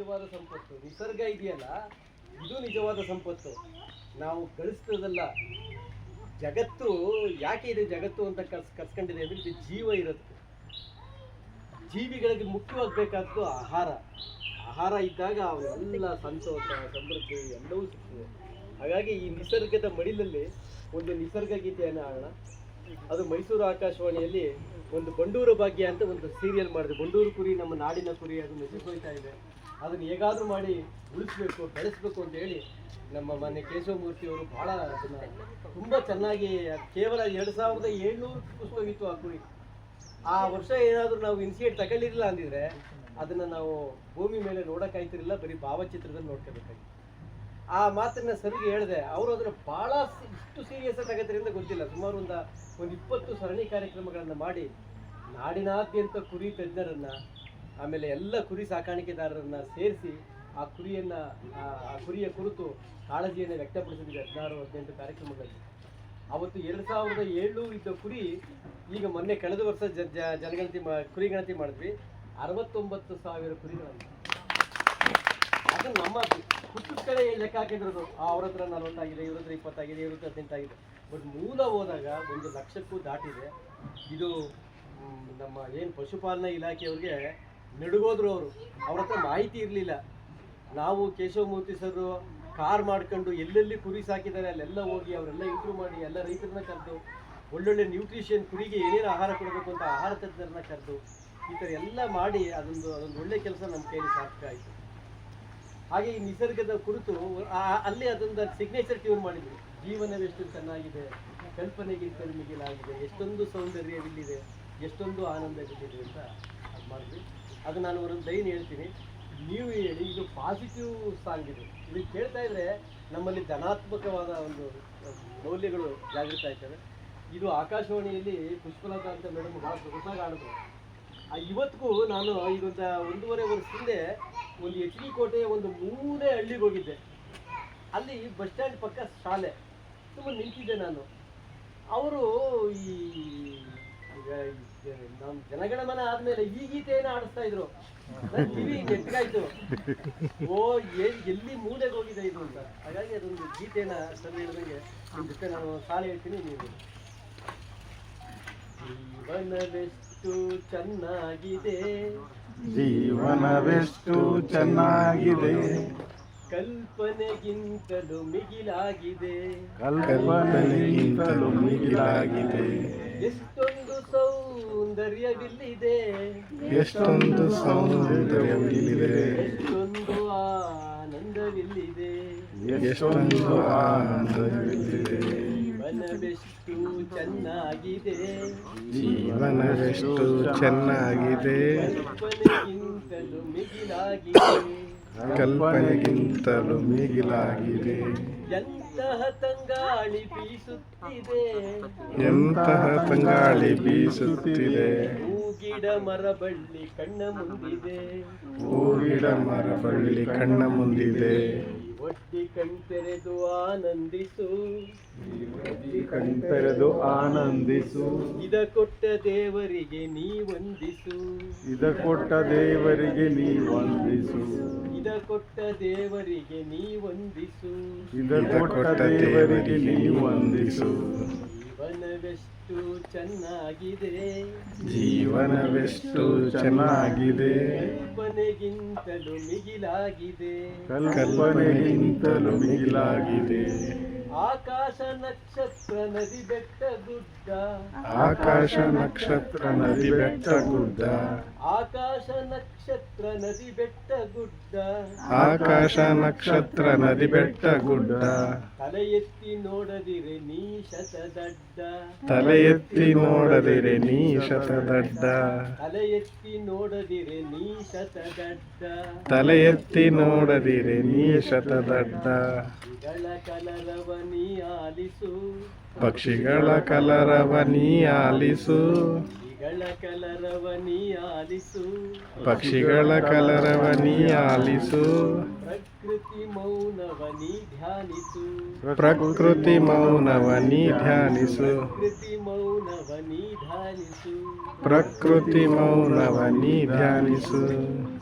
ನಿಜವಾದ ಸಂಪತ್ತು. ನಿಸರ್ಗ ಇದೆಯಲ್ಲ, ಇದು ನಿಜವಾದ ಸಂಪತ್ತು. ನಾವು ಗಳಿಸ್ತದಲ್ಲ. ಜಗತ್ತು ಯಾಕೆ ಇದೆ ಜಗತ್ತು ಅಂತ ಕರ್ಸ್ಕೊಂಡಿದೆ ಅಂದರೆ ಇದು ಜೀವ ಇರುತ್ತೆ. ಜೀವಿಗಳಿಗೆ ಮುಖ್ಯವಾಗಬೇಕಾದ್ದು ಆಹಾರ ಇದ್ದಾಗ ಅವೆಲ್ಲ ಸಂತೋಷ ಸಮೃದ್ಧಿ ಎಲ್ಲವೂ ಸಿಗ್ತದೆ. ಹಾಗಾಗಿ ಈ ನಿಸರ್ಗದ ಮಡಿಲಲ್ಲಿ ಒಂದು ನಿಸರ್ಗ ಗೀತೆಯನ್ನು ಆಡೋಣ. ಅದು ಮೈಸೂರು ಆಕಾಶವಾಣಿಯಲ್ಲಿ ಒಂದು ಬಂಡೂರು ಭಾಗ್ಯ ಅಂತ ಒಂದು ಸೀರಿಯಲ್ ಮಾಡಿದೆ. ಬಂಡೂರು ಕುರಿ ನಮ್ಮ ನಾಡಿನ ಕುರಿ, ಅದು ನಶಿಸೋಯ್ತಾ ಇದೆ. ಅದನ್ನು ಹೇಗಾದರೂ ಮಾಡಿ ಉಳಿಸ್ಬೇಕು, ಬೆಳೆಸಬೇಕು ಅಂತ ಹೇಳಿ ನಮ್ಮ ಮನೆ ಕೇಶವಮೂರ್ತಿಯವರು ಭಾಳ ಅದನ್ನು ತುಂಬ ಚೆನ್ನಾಗಿ, ಕೇವಲ 2700 ಪುಷ್ಪವಿತ್ತು ಆ ಕುರಿ. ಆ ವರ್ಷ ಏನಾದರೂ ನಾವು ಇನ್ಸಿಯೇಟ್ ತಗೊಳ್ಳಿರಲಿಲ್ಲ ಅಂದಿದ್ರೆ ಅದನ್ನು ನಾವು ಭೂಮಿ ಮೇಲೆ ನೋಡೋಕ್ಕಾಯ್ತಿರಲಿಲ್ಲ, ಬರೀ ಭಾವಚಿತ್ರದಲ್ಲಿ ನೋಡ್ಕೋಬೇಕಾಗಿತ್ತು. ಆ ಮಾತನ್ನು ಸರಿಗೆ ಹೇಳಿದೆ. ಅವರು ಅದನ್ನು ಭಾಳ ಇಷ್ಟು ಸೀರಿಯಸ್ ತಗೋದ್ರಿಂದ ಗೊತ್ತಿಲ್ಲ. ಸುಮಾರು ಒಂದು 20 ಸರಣಿ ಕಾರ್ಯಕ್ರಮಗಳನ್ನು ಮಾಡಿ ನಾಡಿನಾದ್ಯಂತ ಕುರಿ ತಜ್ಞರನ್ನು, ಆಮೇಲೆ ಎಲ್ಲ ಕುರಿ ಸಾಕಾಣಿಕೆದಾರರನ್ನು ಸೇರಿಸಿ ಆ ಕುರಿಯ ಕುರಿತು ಕಾಳಜಿಯನ್ನು ವ್ಯಕ್ತಪಡಿಸಿದ್ವಿ. 16-18 ಕಾರ್ಯಕ್ರಮಗಳಲ್ಲಿ. ಅವತ್ತು 2700 ಇದ್ದ ಕುರಿ ಈಗ ಮೊನ್ನೆ ಕಳೆದ ವರ್ಷ ಜನಗಣತಿ ಕುರಿ ಗಣತಿ ಮಾಡಿದ್ವಿ. 69,000 ಕುರಿಗಳನ್ನು. ಅದನ್ನು ನಮ್ಮ ಹುಟ್ಟದ ಕಡೆ ಲೆಕ್ಕ ಹಾಕಿದ್ರು. ಅವ್ರ ಹತ್ರ 40 ಆಗಿದೆ, ಇವ್ರ ಹತ್ರ 20 ಆಗಿದೆ, ಇವ್ರ ಹತ್ರ 18 ಆಗಿದೆ. ಬಟ್ ಮೂಲ ಹೋದಾಗ 1 ಲಕ್ಷಕ್ಕೂ ದಾಟಿದೆ. ಇದು ನಮ್ಮ ಏನು ಪಶುಪಾಲನಾ ಇಲಾಖೆಯವ್ರಿಗೆ ನಡುಗೋದ್ರು. ಅವ್ರ ಹತ್ರ ಮಾಹಿತಿ ಇರಲಿಲ್ಲ. ನಾವು ಕೇಶವಮೂರ್ತಿ ಸರ್ ಕಾರ್ ಮಾಡ್ಕೊಂಡು ಎಲ್ಲೆಲ್ಲಿ ಕುರಿ ಸಾಕಿದ್ದಾರೆ ಅಲ್ಲೆಲ್ಲ ಹೋಗಿ ಅವರೆಲ್ಲ ಇಂಪ್ರೂವ್ ಮಾಡಿ ಎಲ್ಲ ರೈತರನ್ನ ಕರೆದು ಒಳ್ಳೊಳ್ಳೆ ನ್ಯೂಟ್ರಿಷನ್, ಕುರಿಗೆ ಏನೇನು ಆಹಾರ ಕೊಡಬೇಕು ಅಂತ ಆಹಾರ ತಜ್ಞರನ್ನ ಕರೆದು ಈ ಥರ ಎಲ್ಲ ಮಾಡಿ ಅದೊಂದು ಒಳ್ಳೆ ಕೆಲಸ ನಮ್ಮ ಕೈಯಲ್ಲಿ ಸಾರ್ಥಕ ಆಯಿತು. ಹಾಗೆ ಈ ನಿಸರ್ಗದ ಕುರಿತು ಅಲ್ಲಿ ಅದೊಂದು ಸಿಗ್ನೇಚರ್ ಟ್ಯೂನ್ ಮಾಡಿದ್ವಿ. ಜೀವನವೆಷ್ಟು ಚೆನ್ನಾಗಿದೆ, ಕಲ್ಪನೆಗಿಂತಲೂ ಮಿಗಿಲಾಗಿದೆ, ಎಷ್ಟೊಂದು ಸೌಂದರ್ಯವಿಲ್ಲಿದೆ, ಎಷ್ಟೊಂದು ಆನಂದವಿಲ್ಲಿದೆ ಅಂತ ಅದು ಮಾಡಿದ್ವಿ. ಅದು ನಾನು ಒಂದು ಲೈನ್ ಹೇಳ್ತೀನಿ, ನೀವು ಹೇಳಿ. ಇದು ಪಾಸಿಟಿವ್ ಸಾಂಗ್. ಇದು ಕೇಳ್ತಾ ಇದ್ರೆ ನಮ್ಮಲ್ಲಿ ಧನಾತ್ಮಕವಾದ ಒಂದು ಮೌಲ್ಯಗಳು ಜಾಗೃತ ಆಗ್ತವೆ. ಇದು ಆಕಾಶವಾಣಿಯಲ್ಲಿ ಪುಷ್ಪಲತಾ ಅಂತ ಮೇಡಮ್ ಭಾಳ ಸೊಗಸಾಗಿ ಆಡಿದ್ರು. ಇವತ್ತಿಗೂ ನಾನು ಈಗೊಂದು 1.5 ವರ್ಷದಿಂದ ಒಂದು HD ಕೋಟೆಯ ಒಂದು 3 ಹಳ್ಳಿಗೆ ಹೋಗಿದ್ದೆ. ಅಲ್ಲಿ ಬಸ್ ಸ್ಟ್ಯಾಂಡ್ ಪಕ್ಕ ಶಾಲೆ ತುಂಬ ನಿಂತಿದ್ದೆ ನಾನು. ಅವರು ಈಗ ನಮ್ಮ ಜನಗಣಮನ ಆದಮೇಲೆ ಈ ಗೀತೆಯನ್ನು ಆಡಿಸ್ತಾ ಇದ್ರು. ನನ್ನ ಕಿವಿ ನೆಟ್ಗಾಯ್ತು. ಎಲ್ಲಿ ಮೂಲೆಗೆ ಹೋಗಿದೆ ಇದು ಅಂತ. ಹಾಗಾಗಿ ಅದೊಂದು ಗೀತೆನ ಸರ್ ಹೇಳಿದಂಗೆ ನಿಮ್ಮ ಜೊತೆ ನಾನು ಸಾಲ ಹೇಳ್ತೀನಿ. ನೀವು ಜೀವನವೆಷ್ಟು ಚೆನ್ನಾಗಿದೆ, ಜೀವನವೆಷ್ಟು ಚೆನ್ನಾಗಿದೆ, ಕಲ್ಪನೆಗಿಂತಲೂ ಮಿಗಿಲಾಗಿದೆ, ಕಲ್ಪನೆಗಿಂತಲೂ ಮಿಗಿಲಾಗಿದೆ, ಎಷ್ಟೊಂದು ಸೌಂದರ್ಯವಿಲ್ಲಿದೆ, ಎಷ್ಟೊಂದು ಸೌಂದರ್ಯವಿಲ್ಲಿದೆ, ಎಷ್ಟೊಂದು ಆನಂದವಿಲ್ಲಿದೆ, ಎಷ್ಟೊಂದು ಆನಂದವಿಲ್ಲಿದೆ. ಜೀವನವೆಷ್ಟು ಚೆನ್ನಾಗಿದೆ, ಜೀವನವೆಷ್ಟು ಚೆನ್ನಾಗಿದೆ, ಕಲ್ಪನೆಗಿಂತಲೂ ಮಿಗಿಲಾಗಿದೆ, ಕಲ್ಪನೆಗಿಂತಲೂ ಮಿಗಿಲಾಗಿದೆ. ಎಂತಹ ತಂಗಾಳಿ ಬೀಸುತ್ತಿದೆ, ಎಂತಹ ತಂಗಾಳಿ ಬೀಸುತ್ತಿದೆ, ಹೂಗಿಡ ಮರ ಬಳ್ಳಿ ಕಣ್ಣ ಮುಂದಿದೆ, ಹೂಗಿಡ ಮರ ಬಳ್ಳಿ ಕಣ್ಣ ಮುಂದಿದೆ, ಒಡ್ಡಿ ಕಣ್ತೆರೆದು ಆನಂದಿಸು, ಕಣ್ತೆರೆದು ಆನಂದಿಸು, ಇದ ಕೊಟ್ಟ ದೇವರಿಗೆ ನೀ ವಂದಿಸು, ಇದ ಕೊಟ್ಟ ದೇವರಿಗೆ ನೀ ವಂದಿಸು, ಇದ ಕೊಟ್ಟ ದೇವರಿಗೆ ನೀ ವಂದಿಸು, ಇದ ಕೊಟ್ಟ ದೇವರಿಗೆ ನೀ ವಂದಿಸು. ಜೀವನವೆಷ್ಟು ಚೆನ್ನಾಗಿದೆ, ಜೀವನವೆಷ್ಟು ಚೆನ್ನಾಗಿದೆ, ಕಲ್ಪನೆಗಿಂತಲೂ ಮಿಗಿಲಾಗಿದೆ, ಕಲ್ಪನೆಗಿಂತಲೂ ಮಿಗಿಲಾಗಿದೆ. ಆಕಾಶ ನಕ್ಷತ್ರ ನದಿ ಬೆಟ್ಟ ಗುಡ್ಡ, ಆಕಾಶ ನಕ್ಷತ್ರ ನದಿ ಬೆಟ್ಟ ಗುಡ್ಡ, ಆಕಾಶ ನಕ್ಷತ್ರ ನದಿ ಬೆಟ್ಟ ಗುಡ್ಡ, ಆಕಾಶ ನಕ್ಷತ್ರ ನದಿ ಬೆಟ್ಟ ಗುಡ್ಡ, ತಲೆ ಎತ್ತಿ ನೋಡದಿರೆ ನೀ ಶತದಡ್ಡ, ತಲೆ ಎತ್ತಿ ನೋಡದಿರೆ ನೀ ಶತದಡ್ಡ, ತಲೆ ಎತ್ತಿ ನೋಡದಿರೆ ನೀ ಶತದಡ್ಡ, ತಲೆ ಎತ್ತಿ ನೋಡದಿರೆ ನೀ ಶತದಡ್ಡ. ಗಳ ಕಲರವ ನೀ ಆಲಿಸು, ಪಕ್ಷಿಗಳ ಕಲರವ ನೀ ಆಲಿಸು, ಗಳ ಕಲರವ ನೀ ಆಲಿಸು, ಪಕ್ಷಿಗಳ ಕಲರವ ನೀ ಆಲಿಸು, ಪ್ರಕೃತಿ ಮೌನವ ನೀ ಧ್ಯಾನಿಸು, ಪ್ರಕೃತಿ ಮೌನವ ನೀ ಧ್ಯಾನಿಸು, ಪ್ರಕೃತಿ ಮೌನವ ನೀ ಧ್ಯಾನಿಸು, ಪ್ರಕೃತಿ ಮೌನವ ನೀ ಧ್ಯಾನಿಸು.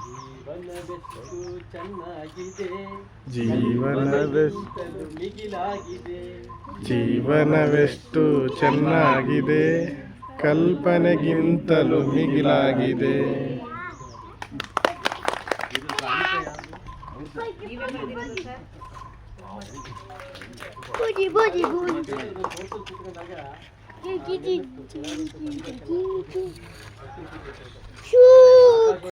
ಜೀವನವೆಷ್ಟು ಚೆನ್ನಾಗಿದೆ, ಜೀವನವೆಷ್ಟು ಮಿಗಿಲಾಗಿದೆ. ಜೀವನವೆಷ್ಟು ಚೆನ್ನಾಗಿದೆ, ಕಲ್ಪನೆಗಿಂತಲೂ ಮಿಗಿಲಾಗಿದೆ. Budi, budi, budi. Shoo.